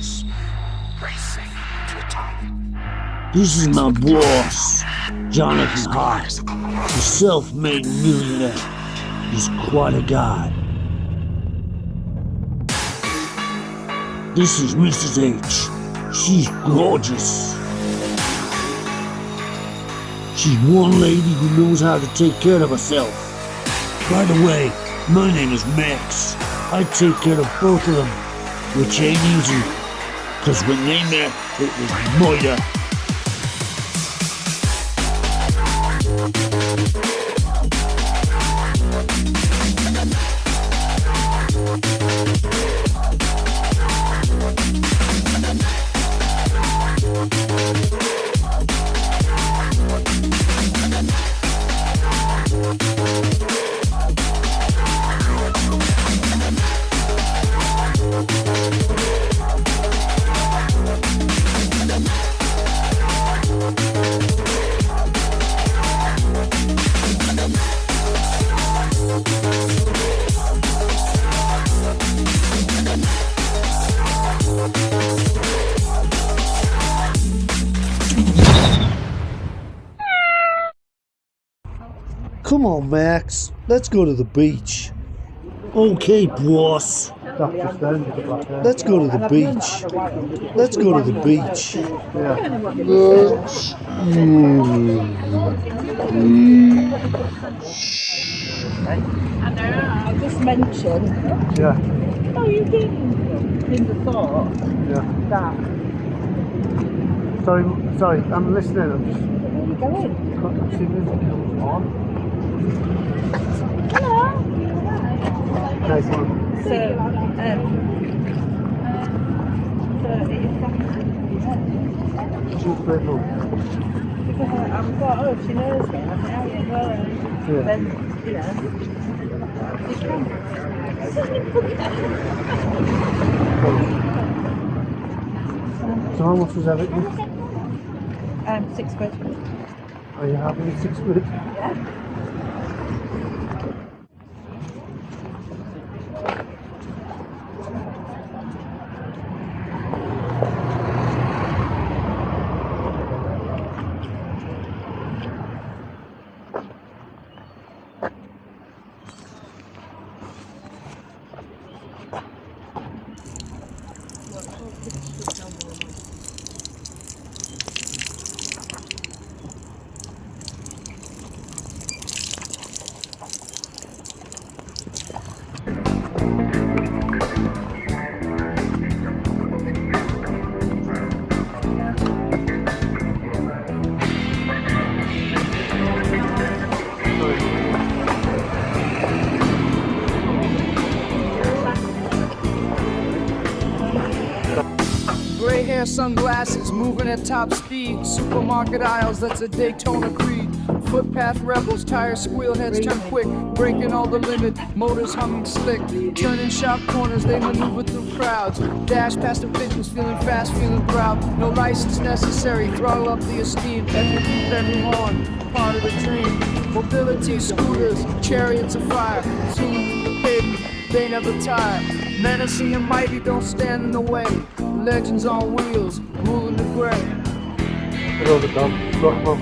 cars, racing to the top. This is my boss, Jonathan Hart, the self-made millionaire. He's quite a guy. This is Mrs. H. She's gorgeous. She's one lady who knows how to take care of herself. By the way, my name is Max. I take care of both of them, which ain't easy, cause when they met, it was murder. Come on, Max. Let's go to the beach. Okay, boss. Let's go to the beach. Let's go to the beach. I know, I just mentioned. Yeah. Oh, you didn't. In the thought Yeah. that. Sorry, I'm listening. I'm just. Where are you going? I've seen music on. Hello. Nice one. So, She's grateful. because I've got, oh, she knows me, I can help you as well. Yeah. Then, you know, you can. So how much was everything? 6 quid. Are you happy with 6 quid? Yeah. Gray hair, sunglasses, moving at top speed. Supermarket aisles, that's a Daytona Creed. Footpath rebels, tire squeal, heads turn quick. Breaking all the limit, motors humming slick. Turning sharp corners, they maneuver through crowds. Dash past the victims, feeling fast, feeling proud. No license necessary, throttle up the esteem. Every beep, every horn, part of the dream. Mobility scooters, chariots of fire. Zooming through the pavement, they never tire. Menacing and mighty, don't stand in the way. Legends on wheels, ruling the gray. Hello, the dog. Got one.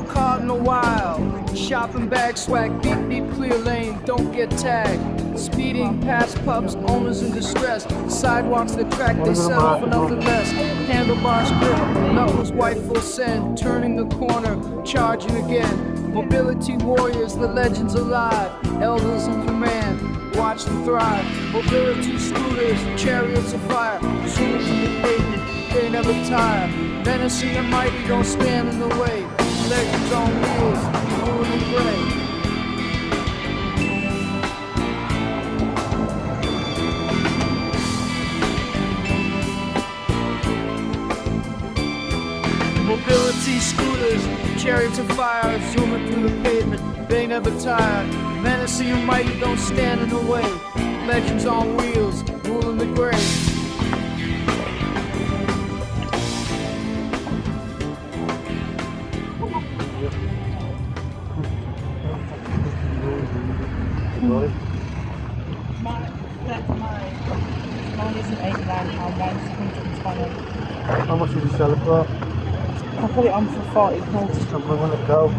Caught in the wild, shopping bag swag, beep beep clear lane, don't get tagged. Speeding past pubs, owners in distress. Sidewalks that track, they settle for nothing less. Handlebars grip, knuckles white full send. Turning the corner, charging again. Mobility warriors, the legends alive. Elders in command, watch them thrive. Mobility scooters, chariots of fire. Zooming to the pavement, they never tire. Menacing and mighty, don't stand in the way. Legends on wheels, ruling the gray. Mobility scooters, chariots of fire, zooming through the pavement, they never tire. Menacing and mighty, don't stand in the way. Legends on wheels, ruling the gray. Right. Mine isn't £89, mine's 120. How much did you sell it for? I put it on for 40 quid I'm not gonna go.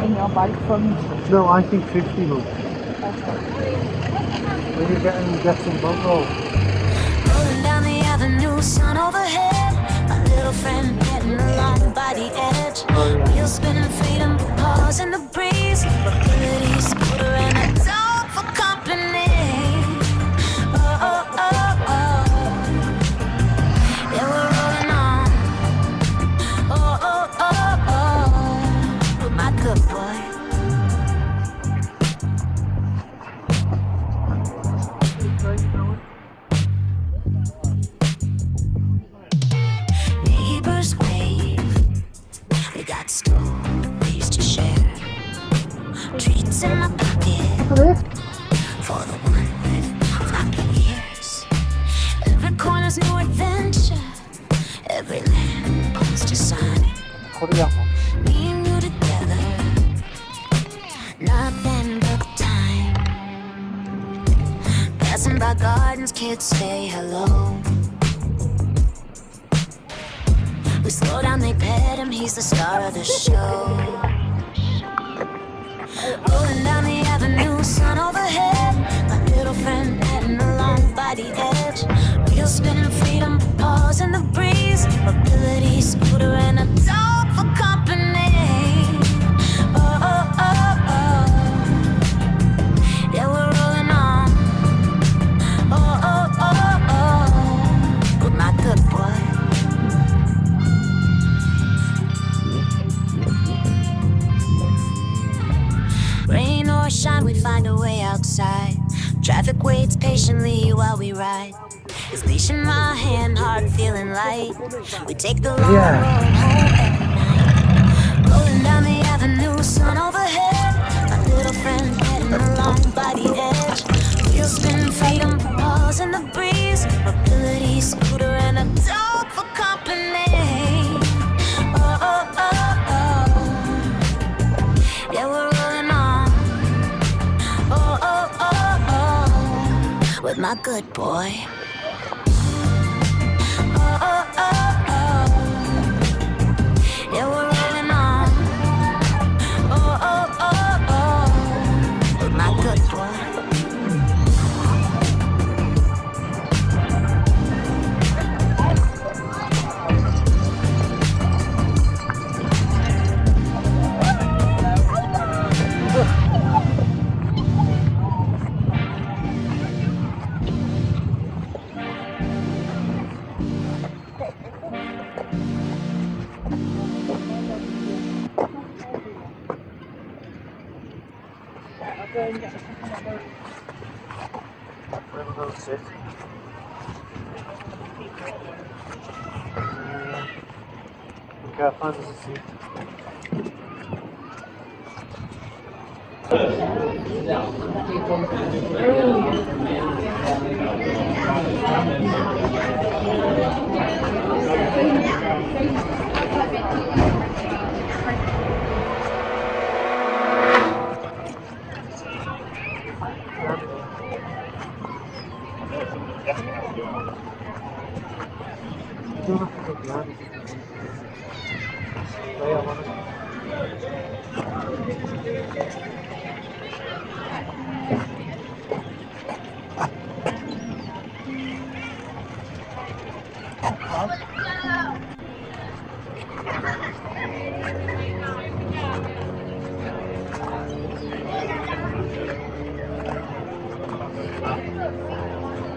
in your bike fund. No, I think 50 months. Okay. When you get some bug roll. Rolling down the avenue, sun overhead. My little friend getting along by the edge. Wheels spinning, freedom, pause in the breeze. Mobility scooter and a dog for company. Oh, oh, oh, oh. Yeah, we're rolling on. Oh, oh, oh, oh. With my good boy. Neighbors wave. We got stories to share. Treats in my pocket for the one with happy ears. Every corner's new adventure. Every land points to sun. Me and you together. Nothing but time. Passing by gardens, kids say hello. We slow down, they pet him, he's the star of the show. Rolling down the avenue, sun overhead. My little friend heading along by the edge. Wheels spinning, freedom, pause in the breeze. Mobility scooter and a dog for company. Oh, oh, oh, oh. Yeah, we're rolling on. Oh, oh, oh, oh. With my good boy. Rain or shine, we find a way outside. Traffic waits patiently while we ride. His leash in my hand, heart feeling light. We take the long road home every night. Rolling down the avenue, sun overhead. My little friend heading along by the edge. Wheels spinning, freedom, pause in the breeze. Mobility scooter and a dog for company. Oh, oh, oh, oh. Yeah, we're rolling on. Oh, oh, oh, oh. With my good boy. Oh, oh, oh, oh. Yeah, we're rolling on. Oh, oh, oh, oh. With my good boy. Where we going to sit? Okay, find us a seat. You don't have to go behind it. Lay on it.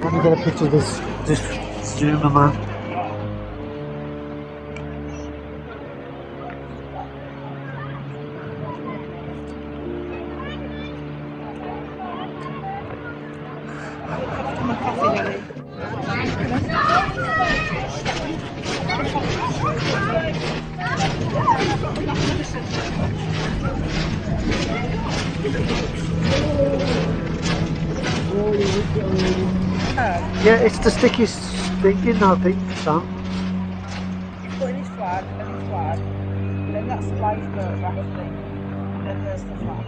Let me get a picture of this zoomer man. Yeah, it's the stickiest sticking, I think, Sam. You put in his flag, and then that's splice the wrap thing, and then there's the flag.